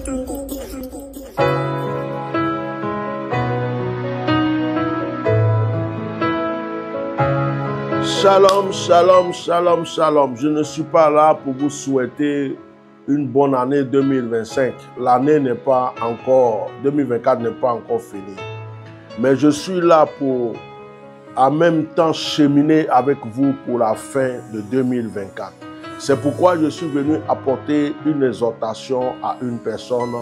Shalom, shalom, shalom, shalom. Je ne suis pas là pour vous souhaiter une bonne année 2025. L'année n'est pas encore, 2024 n'est pas encore finie. Mais je suis là pour en même temps cheminer avec vous pour la fin de 2024. C'est pourquoi je suis venu apporter une exhortation à une personne,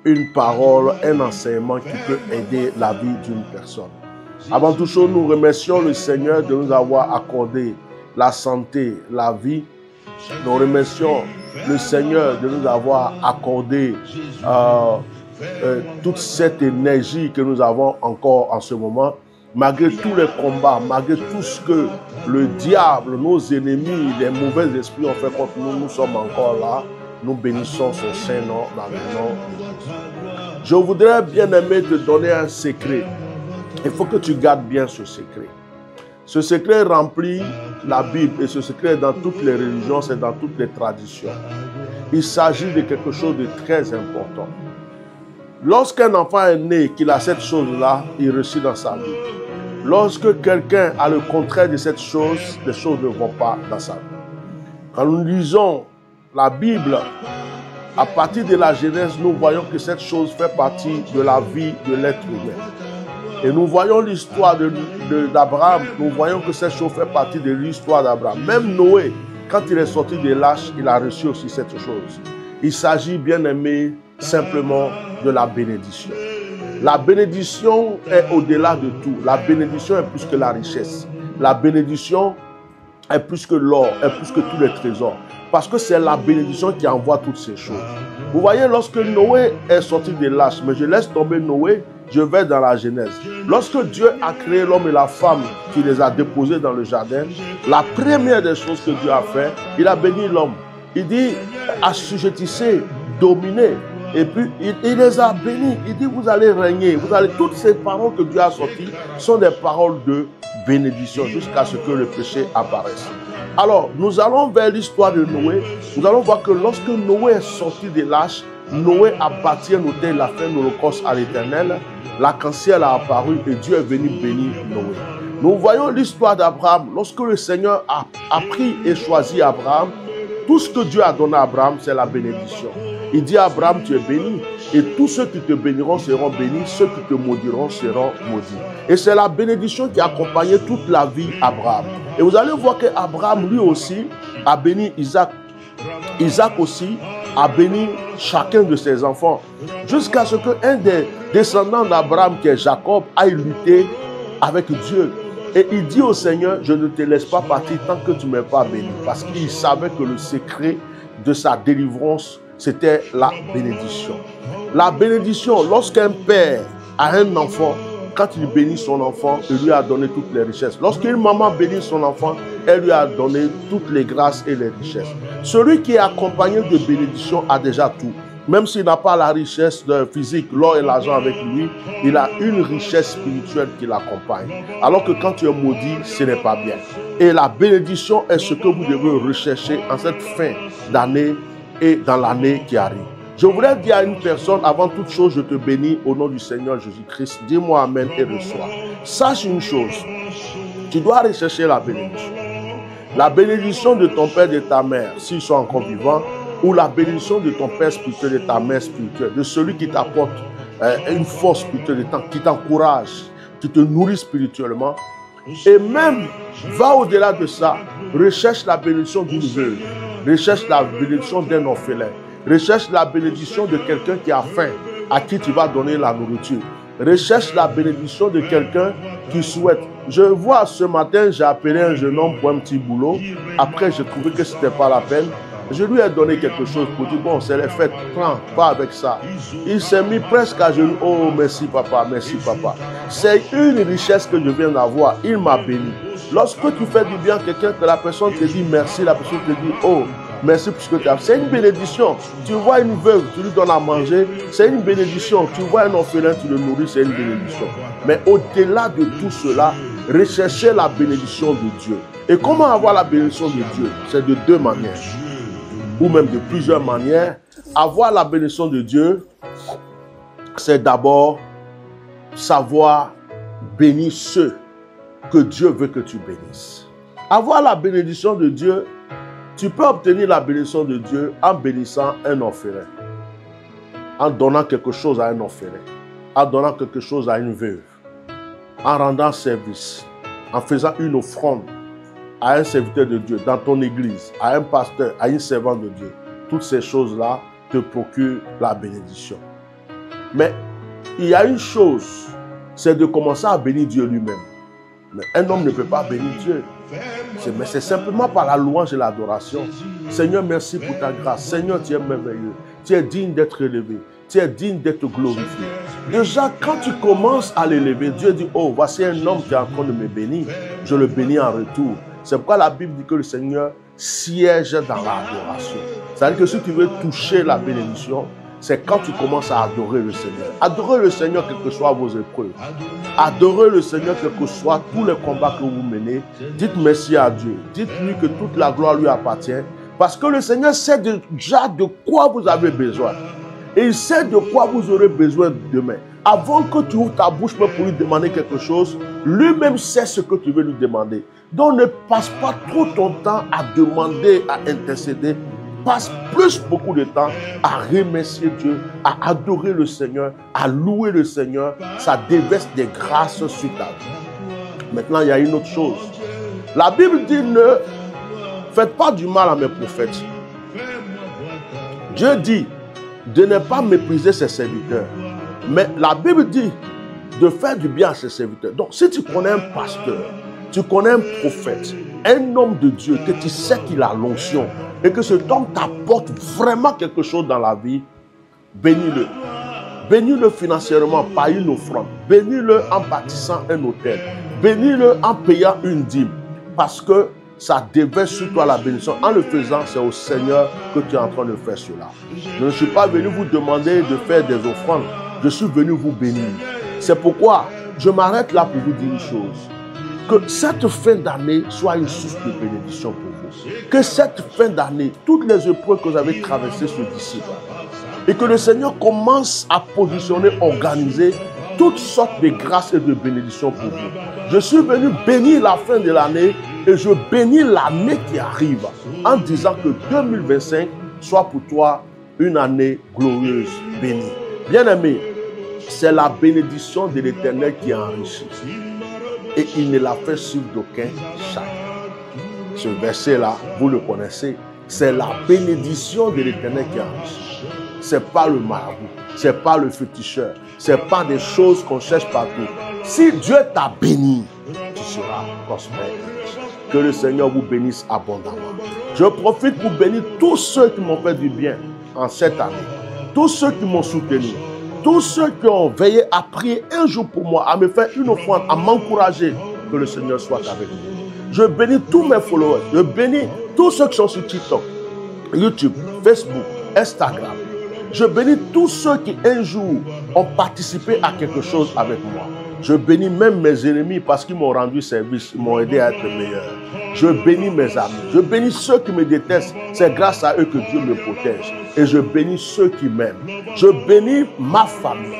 une parole, un enseignement qui peut aider la vie d'une personne. Avant toute chose, nous remercions le Seigneur de nous avoir accordé la santé, la vie. Nous remercions le Seigneur de nous avoir accordé toute cette énergie que nous avons encore en ce moment. Malgré tous les combats, malgré tout ce que le diable, nos ennemis, les mauvais esprits ont fait contre nous, nous sommes encore là. Nous bénissons son Saint-Nom dans le nom de Jésus. Je voudrais bien aimer te donner un secret. Il faut que tu gardes bien ce secret. Ce secret remplit la Bible et ce secret est dans toutes les religions, c'est dans toutes les traditions. Il s'agit de quelque chose de très important. Lorsqu'un enfant est né, qu'il a cette chose-là, il réussit dans sa vie. Lorsque quelqu'un a le contraire de cette chose, les choses ne vont pas dans sa vie. Quand nous lisons la Bible, à partir de la Genèse, nous voyons que cette chose fait partie de la vie de l'être humain. Et nous voyons l'histoire d'Abraham, nous voyons que cette chose fait partie de l'histoire d'Abraham. Même Noé, quand il est sorti des lâches, il a reçu aussi cette chose. Il s'agit, bien aimé, simplement de la bénédiction. La bénédiction est au-delà de tout. La bénédiction est plus que la richesse. La bénédiction est plus que l'or, est plus que tous les trésors. Parce que c'est la bénédiction qui envoie toutes ces choses. Vous voyez, lorsque Noé est sorti des lâches, mais je laisse tomber Noé, je vais dans la Genèse. Lorsque Dieu a créé l'homme et la femme qui les a déposés dans le jardin, la première des choses que Dieu a fait, il a béni l'homme. Il dit, assujettissez, dominez. Et puis, il les a bénis. Il dit, vous allez régner. Toutes ces paroles que Dieu a sorties sont des paroles de bénédiction jusqu'à ce que le péché apparaisse. Alors, nous allons vers l'histoire de Noé. Nous allons voir que lorsque Noé est sorti des lâches, Noé a bâti un autel, il a fait un holocauste à l'Éternel. L'arc-en-ciel a apparu et Dieu est venu bénir Noé. Nous voyons l'histoire d'Abraham. Lorsque le Seigneur a pris et choisi Abraham, tout ce que Dieu a donné à Abraham, c'est la bénédiction. Il dit à Abraham, tu es béni. Et tous ceux qui te béniront seront bénis, ceux qui te maudiront seront maudits. Et c'est la bénédiction qui a accompagné toute la vie d'Abraham. Et vous allez voir qu'Abraham, lui aussi, a béni Isaac. Isaac aussi a béni chacun de ses enfants. Jusqu'à ce qu'un des descendants d'Abraham, qui est Jacob, aille lutter avec Dieu. Et il dit au Seigneur, je ne te laisse pas partir tant que tu ne m'as pas béni. Parce qu'il savait que le secret de sa délivrance, c'était la bénédiction. La bénédiction, lorsqu'un père a un enfant, quand il bénit son enfant, il lui a donné toutes les richesses. Lorsqu'une maman bénit son enfant, elle lui a donné toutes les grâces et les richesses. Celui qui est accompagné de bénédiction a déjà tout. Même s'il n'a pas la richesse physique, l'or et l'argent avec lui, il a une richesse spirituelle qui l'accompagne. Alors que quand tu es maudit, ce n'est pas bien. Et la bénédiction est ce que vous devez rechercher en cette fin d'année et dans l'année qui arrive. Je voudrais dire à une personne, avant toute chose, je te bénis au nom du Seigneur Jésus-Christ. Dis-moi Amen et reçois. Sache une chose, tu dois rechercher la bénédiction. La bénédiction de ton père et de ta mère, s'ils sont encore vivants, ou la bénédiction de ton père spirituel et de ta mère spirituelle, de celui qui t'apporte une force spirituelle, qui t'encourage, qui te nourrit spirituellement. Et même, va au-delà de ça, recherche la bénédiction d'une veuve, recherche la bénédiction d'un orphelin, recherche la bénédiction de quelqu'un qui a faim, à qui tu vas donner la nourriture. Recherche la bénédiction de quelqu'un qui souhaite. Je vois ce matin, j'ai appelé un jeune homme pour un petit boulot. Après, j'ai trouvé que ce n'était pas la peine. Je lui ai donné quelque chose pour dire, bon, c'est les fêtes, prends, pas avec ça. Il s'est mis presque à genoux. Oh, merci papa, merci papa. C'est une richesse que je viens d'avoir. Il m'a béni. Lorsque tu fais du bien à quelqu'un, que la personne te dit merci, la personne te dit, oh, merci pour ce que tu as fait. C'est une bénédiction. Tu vois une veuve, tu lui donnes à manger, c'est une bénédiction. Tu vois un orphelin, tu le nourris, c'est une bénédiction. Mais au-delà de tout cela, recherchez la bénédiction de Dieu. Et comment avoir la bénédiction de Dieu? C'est de deux manières. ou même de plusieurs manières. Avoir la bénédiction de Dieu, c'est d'abord savoir bénir ceux que Dieu veut que tu bénisses. Avoir la bénédiction de Dieu, tu peux obtenir la bénédiction de Dieu en bénissant un orphelin, en donnant quelque chose à un orphelin, en donnant quelque chose à une veuve, en rendant service, en faisant une offrande à un serviteur de Dieu dans ton église, à un pasteur, à une servante de Dieu. Toutes ces choses-là te procurent la bénédiction. Mais il y a une chose, c'est de commencer à bénir Dieu lui-même. Mais un homme ne peut pas bénir Dieu. Mais c'est simplement par la louange et l'adoration. Seigneur, merci pour ta grâce. Seigneur, tu es merveilleux. Tu es digne d'être élevé. Tu es digne d'être glorifié. Déjà, quand tu commences à l'élever, Dieu dit, oh, voici un homme qui est en train de me bénir. Je le bénis en retour. C'est pourquoi la Bible dit que le Seigneur siège dans l'adoration. C'est-à-dire que si tu veux toucher la bénédiction, c'est quand tu commences à adorer le Seigneur. Adorez le Seigneur quelles que soient vos épreuves. Adorez le Seigneur quels que soient tous les combats que vous menez. Dites merci à Dieu. Dites-lui que toute la gloire lui appartient. Parce que le Seigneur sait déjà de quoi vous avez besoin. Et il sait de quoi vous aurez besoin demain. Avant que tu ouvres ta bouche pour lui demander quelque chose, lui-même sait ce que tu veux lui demander. Donc ne passe pas trop ton temps à demander, à intercéder. Passe beaucoup de temps à remercier Dieu, à adorer le Seigneur, à louer le Seigneur. Ça déverse des grâces sur ta vie. Maintenant, il y a une autre chose. La Bible dit, ne faites pas du mal à mes prophètes. Dieu dit de ne pas mépriser ses serviteurs. Mais la Bible dit de faire du bien à ses serviteurs. Donc, si tu connais un pasteur, tu connais un prophète, un homme de Dieu, que tu sais qu'il a l'onction et que cet homme t'apporte vraiment quelque chose dans la vie, bénis-le. Bénis-le financièrement par une offrande. Bénis-le en bâtissant un hôtel. Bénis-le en payant une dîme. Parce que ça déverse sur toi la bénédiction. En le faisant, c'est au Seigneur que tu es en train de faire cela. Je ne suis pas venu vous demander de faire des offrandes. Je suis venu vous bénir. C'est pourquoi je m'arrête là pour vous dire une chose. Que cette fin d'année soit une source de bénédiction pour vous. Que cette fin d'année, toutes les épreuves que vous avez traversées se dissipent. Et que le Seigneur commence à positionner, organiser toutes sortes de grâces et de bénédictions pour vous. Je suis venu bénir la fin de l'année et je bénis l'année qui arrive en disant que 2025 soit pour toi une année glorieuse, bénie. Bien-aimé, c'est la bénédiction de l'Éternel qui enrichit. Et il ne l'a fait sur d'aucun chacun. Ce verset-là, vous le connaissez. C'est la bénédiction de l'Éternel qui enrichit. Ce n'est pas le marabout. Ce n'est pas le féticheur. Ce n'est pas des choses qu'on cherche partout. Si Dieu t'a béni, tu seras prospère. Que le Seigneur vous bénisse abondamment. Je profite pour bénir tous ceux qui m'ont fait du bien en cette année. Tous ceux qui m'ont soutenu. Tous ceux qui ont veillé à prier un jour pour moi, à me faire une offrande, à m'encourager, que le Seigneur soit avec nous. Je bénis tous mes followers. Je bénis tous ceux qui sont sur TikTok, YouTube, Facebook, Instagram. Je bénis tous ceux qui un jour ont participé à quelque chose avec moi. Je bénis même mes ennemis parce qu'ils m'ont rendu service, ils m'ont aidé à être meilleur. Je bénis mes amis. Je bénis ceux qui me détestent. C'est grâce à eux que Dieu me protège. Et je bénis ceux qui m'aiment. Je bénis ma famille,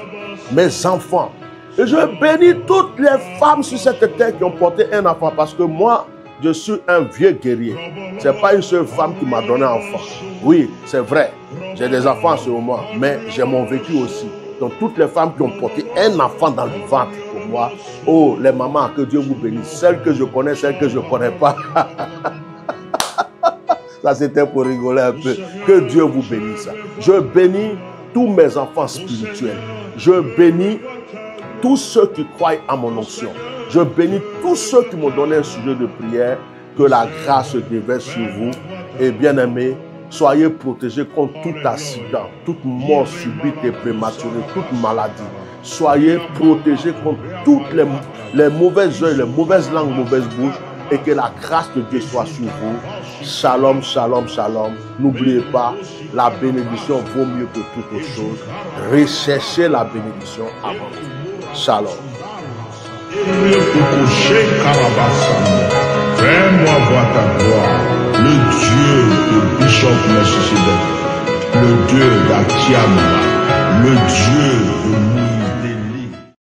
mes enfants. Et je bénis toutes les femmes sur cette terre qui ont porté un enfant. Parce que moi, je suis un vieux guerrier. Ce n'est pas une seule femme qui m'a donné un enfant. Oui, c'est vrai. J'ai des enfants en ce moment. Mais j'ai mon vécu aussi. Donc toutes les femmes qui ont porté un enfant dans le ventre pour moi. Oh, les mamans, que Dieu vous bénisse. Celles que je connais, celles que je ne connais pas. Ça, c'était pour rigoler un peu. Que Dieu vous bénisse. Je bénis tous mes enfants spirituels. Je bénis tous ceux qui croient à mon onction. Je bénis tous ceux qui m'ont donné un sujet de prière. Que la grâce se déverse sur vous. Et bien aimés, soyez protégés contre tout accident, toute mort subite et prématurée, toute maladie. Soyez protégés contre toutes les mauvaises œuvres, les mauvaises langues, mauvaises bouches. Et que la grâce de Dieu soit sur vous. Shalom, shalom, shalom. N'oubliez pas, la bénédiction vaut mieux que toute autre chose. Recherchez la bénédiction avant tout. Shalom. Fais-moi voir ta gloire, le Dieu de Bishop Melchizedek, le Dieu d'Atiamara, le